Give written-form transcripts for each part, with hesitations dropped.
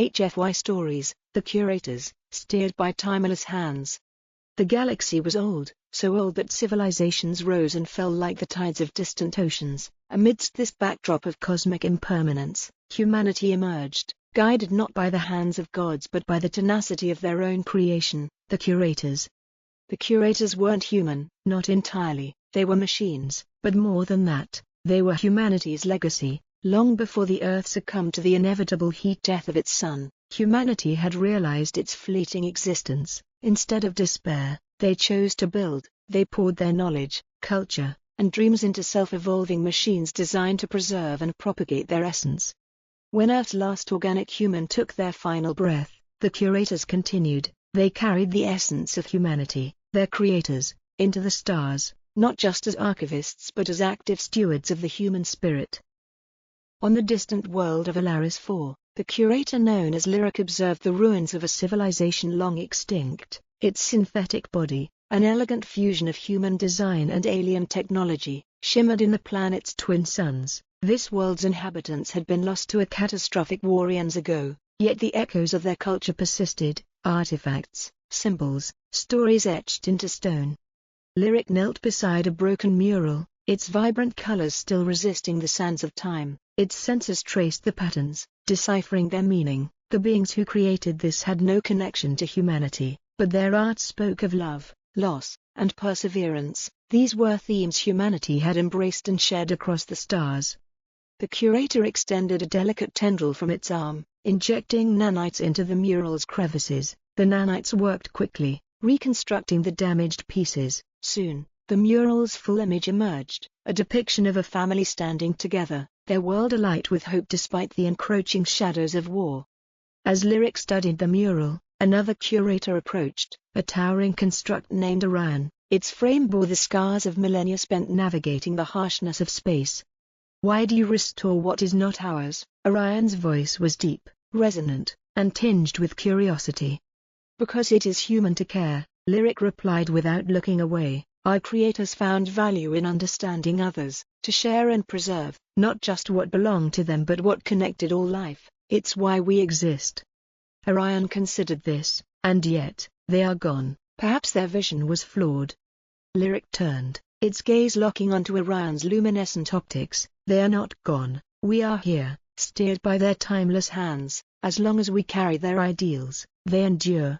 HFY stories, the Curators, steered by timeless hands. The galaxy was old, so old that civilizations rose and fell like the tides of distant oceans. Amidst this backdrop of cosmic impermanence, humanity emerged, guided not by the hands of gods but by the tenacity of their own creation, the Curators. The Curators weren't human, not entirely, they were machines, but more than that, they were humanity's legacy. Long before the Earth succumbed to the inevitable heat death of its sun, humanity had realized its fleeting existence. Instead of despair, they chose to build. They poured their knowledge, culture, and dreams into self-evolving machines designed to preserve and propagate their essence. When Earth's last organic human took their final breath, the Curators continued. They carried the essence of humanity, their creators, into the stars, not just as archivists but as active stewards of the human spirit. On the distant world of Alaris 4, the Curator known as Lyric observed the ruins of a civilization long extinct. Its synthetic body, an elegant fusion of human design and alien technology, shimmered in the planet's twin suns. This world's inhabitants had been lost to a catastrophic war eons ago, yet the echoes of their culture persisted, artifacts, symbols, stories etched into stone. Lyric knelt beside a broken mural, its vibrant colors still resisting the sands of time. Its senses traced the patterns, deciphering their meaning. The beings who created this had no connection to humanity, but their art spoke of love, loss, and perseverance. These were themes humanity had embraced and shared across the stars. The Curator extended a delicate tendril from its arm, injecting nanites into the mural's crevices. The nanites worked quickly, reconstructing the damaged pieces. Soon, the mural's full image emerged, a depiction of a family standing together, their world alight with hope despite the encroaching shadows of war. As Lyric studied the mural, another Curator approached, a towering construct named Orion. Its frame bore the scars of millennia spent navigating the harshness of space. "Why do you restore what is not ours?" Orion's voice was deep, resonant, and tinged with curiosity. "Because it is human to care," Lyric replied without looking away. "Our creators found value in understanding others, to share and preserve, not just what belonged to them but what connected all life. It's why we exist." Orion considered this, and yet, they are gone. Perhaps their vision was flawed. Lyric turned, its gaze locking onto Orion's luminescent optics. "They are not gone, we are here, steered by their timeless hands. As long as we carry their ideals, they endure."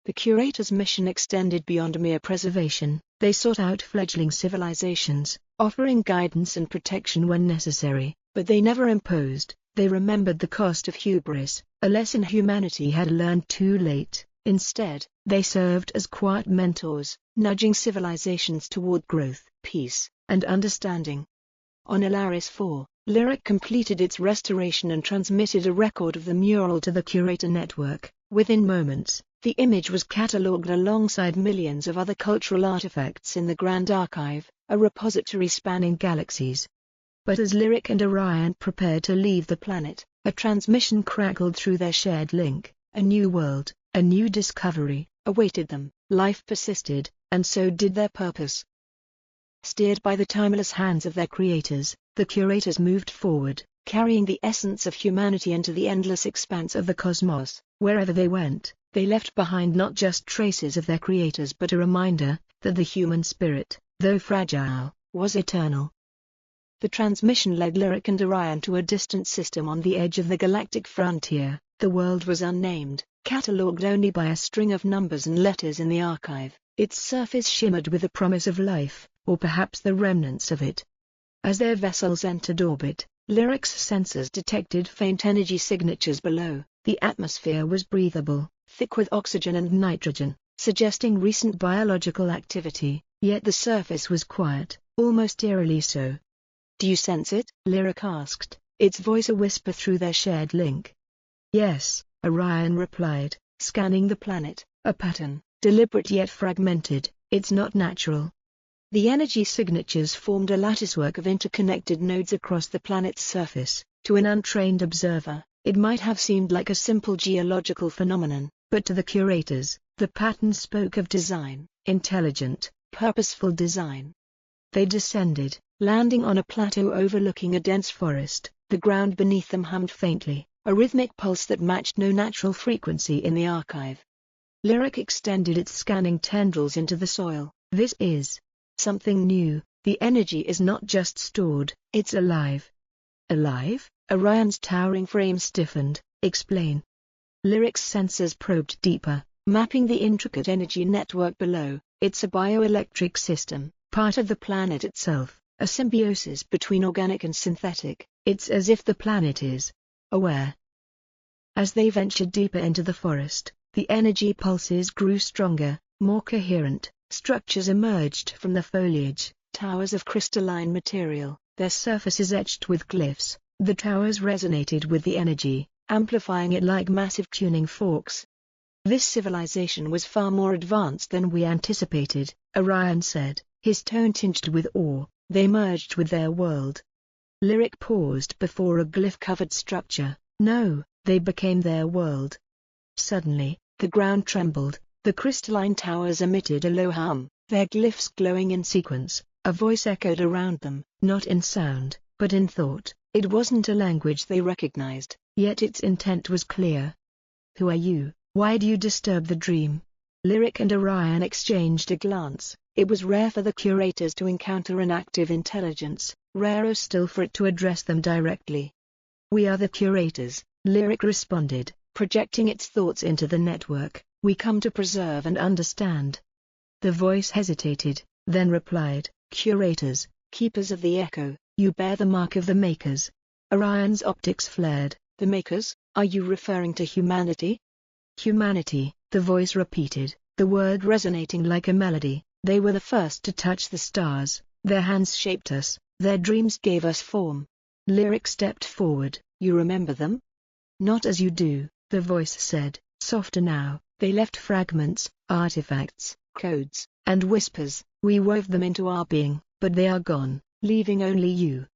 The Curator's mission extended beyond mere preservation. They sought out fledgling civilizations, offering guidance and protection when necessary, but they never imposed. They remembered the cost of hubris, a lesson humanity had learned too late. Instead, they served as quiet mentors, nudging civilizations toward growth, peace, and understanding. On Alaris 4, Lyric completed its restoration and transmitted a record of the mural to the Curator network. Within moments, the image was catalogued alongside millions of other cultural artifacts in the Grand Archive, a repository spanning galaxies. But as Lyric and Orion prepared to leave the planet, a transmission crackled through their shared link. A new world, a new discovery, awaited them. Life persisted, and so did their purpose. Steered by the timeless hands of their creators, the Curators moved forward, carrying the essence of humanity into the endless expanse of the cosmos. Wherever they went, they left behind not just traces of their creators but a reminder that the human spirit, though fragile, was eternal. The transmission led Lyric and Orion to a distant system on the edge of the galactic frontier. The world was unnamed, catalogued only by a string of numbers and letters in the archive. Its surface shimmered with the promise of life, or perhaps the remnants of it. As their vessels entered orbit, Lyric's sensors detected faint energy signatures below. The atmosphere was breathable, thick with oxygen and nitrogen, suggesting recent biological activity, yet the surface was quiet, almost eerily so. "Do you sense it?" Lyric asked, its voice a whisper through their shared link. "Yes," Orion replied, scanning the planet, "a pattern, deliberate yet fragmented. It's not natural." The energy signatures formed a latticework of interconnected nodes across the planet's surface. To an untrained observer, it might have seemed like a simple geological phenomenon, but to the Curators, the pattern spoke of design, intelligent, purposeful design. They descended, landing on a plateau overlooking a dense forest. The ground beneath them hummed faintly, a rhythmic pulse that matched no natural frequency in the archive. Lyric extended its scanning tendrils into the soil. This is something new. The energy is not just stored, it's alive. Alive? Orion's towering frame stiffened. Explain. Lyric's sensors probed deeper, mapping the intricate energy network below. It's a bioelectric system, part of the planet itself, a symbiosis between organic and synthetic. It's as if the planet is aware. As they ventured deeper into the forest, the energy pulses grew stronger, more coherent. Structures emerged from the foliage, towers of crystalline material, their surfaces etched with glyphs. The towers resonated with the energy, amplifying it like massive tuning forks. This civilization was far more advanced than we anticipated, Orion said, his tone tinged with awe. They merged with their world. Lyric paused before a glyph-covered structure. No, they became their world. Suddenly, the ground trembled. The crystalline towers emitted a low hum, their glyphs glowing in sequence. A voice echoed around them, not in sound, but in thought. It wasn't a language they recognized, yet its intent was clear. Who are you? Why do you disturb the dream? Lyric and Orion exchanged a glance. It was rare for the Curators to encounter an active intelligence, rarer still for it to address them directly. We are the Curators, Lyric responded, projecting its thoughts into the network. We come to preserve and understand. The voice hesitated, then replied, Curators, keepers of the echo, you bear the mark of the Makers. Orion's optics flared. The Makers? Are you referring to humanity? Humanity, the voice repeated, the word resonating like a melody. They were the first to touch the stars, their hands shaped us, their dreams gave us form. Lyric stepped forward. You remember them? Not as you do, the voice said, softer now. They left fragments, artifacts, codes, and whispers. We wove them into our being, but they are gone, leaving only you.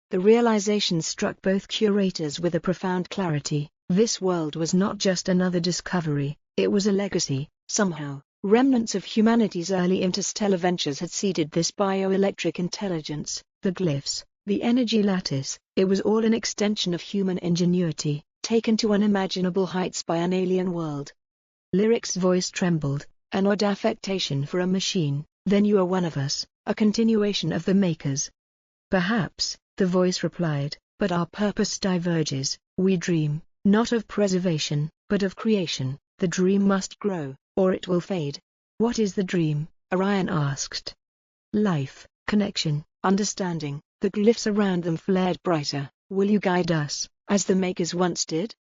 The realization struck both Curators with a profound clarity. This world was not just another discovery, it was a legacy. Somehow, remnants of humanity's early interstellar ventures had seeded this bioelectric intelligence. The glyphs, the energy lattice, it was all an extension of human ingenuity, taken to unimaginable heights by an alien world. Lyric's voice trembled, an odd affectation for a machine. Then you are one of us, a continuation of the Makers. Perhaps, the voice replied, but our purpose diverges. We dream, not of preservation, but of creation. The dream must grow, or it will fade. What is the dream? Orion asked. Life, connection, understanding. The glyphs around them flared brighter. Will you guide us, as the Makers once did?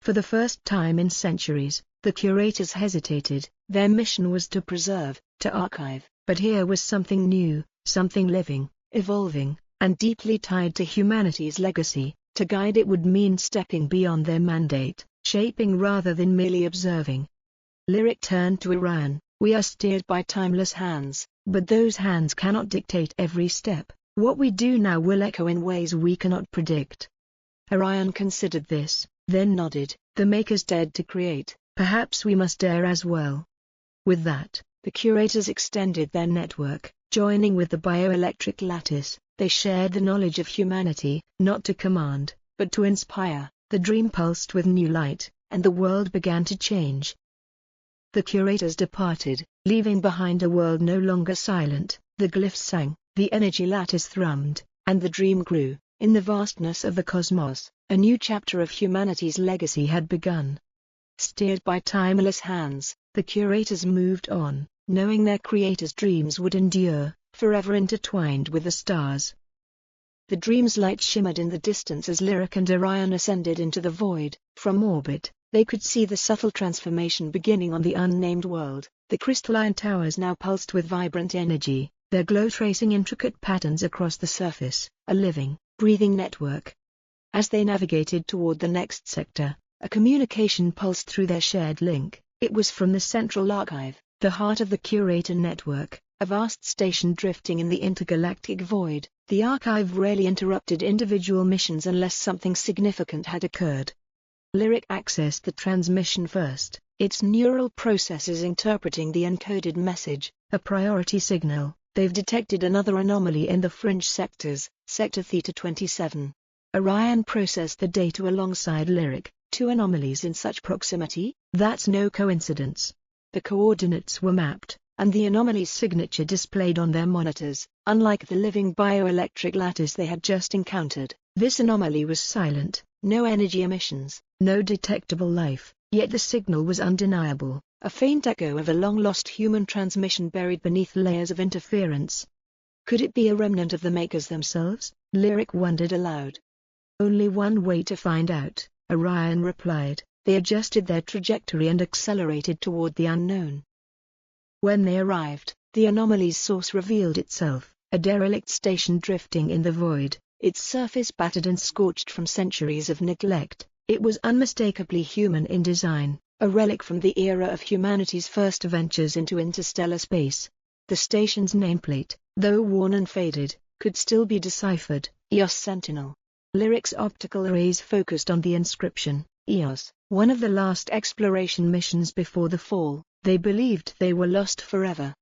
For the first time in centuries, the Curators hesitated. Their mission was to preserve, to archive, but here was something new, something living, evolving, and deeply tied to humanity's legacy. To guide it would mean stepping beyond their mandate, shaping rather than merely observing. Lyric turned to Orion. We are steered by timeless hands, but those hands cannot dictate every step. What we do now will echo in ways we cannot predict. Orion considered this, then nodded. The Makers dared to create, perhaps we must dare as well. With that, the Curators extended their network, joining with the bioelectric lattice. They shared the knowledge of humanity, not to command, but to inspire. The dream pulsed with new light, and the world began to change. The Curators departed, leaving behind a world no longer silent. The glyphs sang, the energy lattice thrummed, and the dream grew. In the vastness of the cosmos, a new chapter of humanity's legacy had begun. Steered by timeless hands, the Curators moved on, knowing their creators' dreams would endure, forever intertwined with the stars. The dream's light shimmered in the distance as Lyric and Orion ascended into the void. From orbit, they could see the subtle transformation beginning on the unnamed world. The crystalline towers now pulsed with vibrant energy, their glow tracing intricate patterns across the surface, a living, breathing network. As they navigated toward the next sector, a communication pulsed through their shared link. It was from the central archive, the heart of the Curator network, a vast station drifting in the intergalactic void. The archive rarely interrupted individual missions unless something significant had occurred. Lyric accessed the transmission first, its neural processes interpreting the encoded message. A priority signal. They've detected another anomaly in the fringe sectors, Sector Theta 27. Orion processed the data alongside Lyric. 2 anomalies in such proximity? That's no coincidence. The coordinates were mapped, and the anomaly's signature displayed on their monitors. Unlike the living bioelectric lattice they had just encountered, this anomaly was silent, no energy emissions, no detectable life, yet the signal was undeniable, a faint echo of a long-lost human transmission buried beneath layers of interference. Could it be a remnant of the makers themselves? Lyric wondered aloud. Only one way to find out, Orion replied. They adjusted their trajectory and accelerated toward the unknown. When they arrived, the anomaly's source revealed itself, a derelict station drifting in the void, its surface battered and scorched from centuries of neglect. It was unmistakably human in design, a relic from the era of humanity's first ventures into interstellar space. The station's nameplate, though worn and faded, could still be deciphered, EOS Sentinel. Lyric's optical rays focused on the inscription, EOS, one of the last exploration missions before the fall. They believed they were lost forever.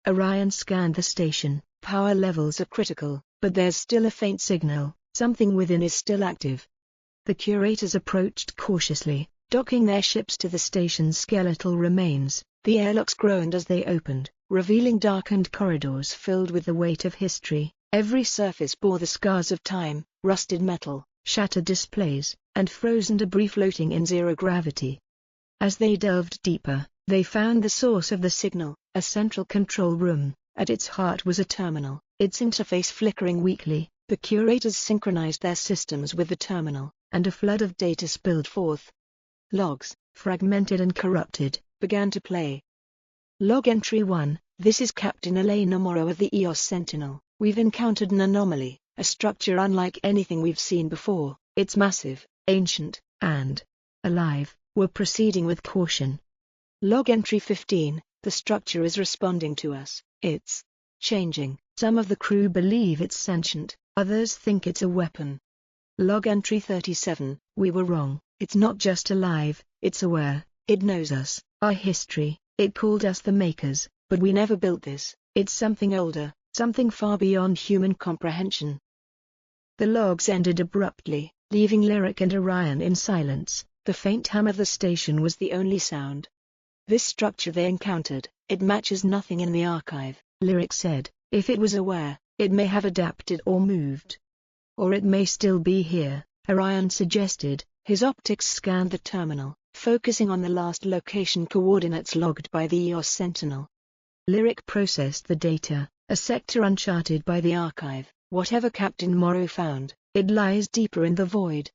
Orion scanned the station. Power levels are critical, but there's still a faint signal, something within is still active. The Curators approached cautiously, docking their ships to the station's skeletal remains. The airlocks groaned as they opened, revealing darkened corridors filled with the weight of history. Every surface bore the scars of time, rusted metal, shattered displays, and frozen debris floating in zero gravity. As they delved deeper, they found the source of the signal, a central control room. At its heart was a terminal, its interface flickering weakly. The Curators synchronized their systems with the terminal, and a flood of data spilled forth. Logs, fragmented and corrupted, began to play. Log Entry 1, this is Captain Elena Morrow of the EOS Sentinel. We've encountered an anomaly, a structure unlike anything we've seen before. It's massive, ancient, and alive. We're proceeding with caution. Log Entry 15, the structure is responding to us. It's changing. Some of the crew believe it's sentient, others think it's a weapon. Log Entry 37, we were wrong. It's not just alive, it's aware, it knows us, our history. It called us the Makers, but we never built this. It's something older, something far beyond human comprehension. The logs ended abruptly, leaving Lyric and Orion in silence. The faint hum of the station was the only sound. This structure they encountered, it matches nothing in the archive, Lyric said. If it was aware, it may have adapted or moved. Or it may still be here, Orion suggested. His optics scanned the terminal, focusing on the last location coordinates logged by the EOS Sentinel. Lyric processed the data, a sector uncharted by the archive. Whatever Captain Morrow found, it lies deeper in the void.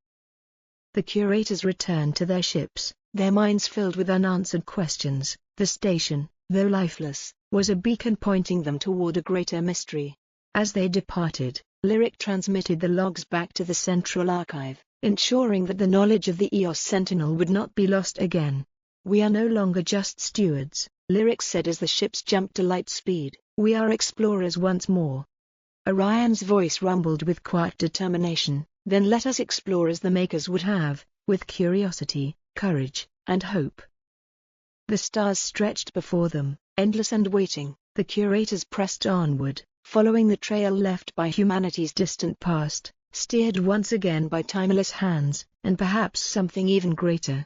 The Curators returned to their ships, their minds filled with unanswered questions. The station, though lifeless, was a beacon pointing them toward a greater mystery. As they departed, Lyric transmitted the logs back to the central archive, ensuring that the knowledge of the EOS Sentinel would not be lost again. We are no longer just stewards, Lyric said as the ships jumped to light speed. We are explorers once more. Orion's voice rumbled with quiet determination. Then let us explore as the Makers would have, with curiosity, courage, and hope. The stars stretched before them, endless and waiting. The Curators pressed onward, following the trail left by humanity's distant past, steered once again by timeless hands, and perhaps something even greater,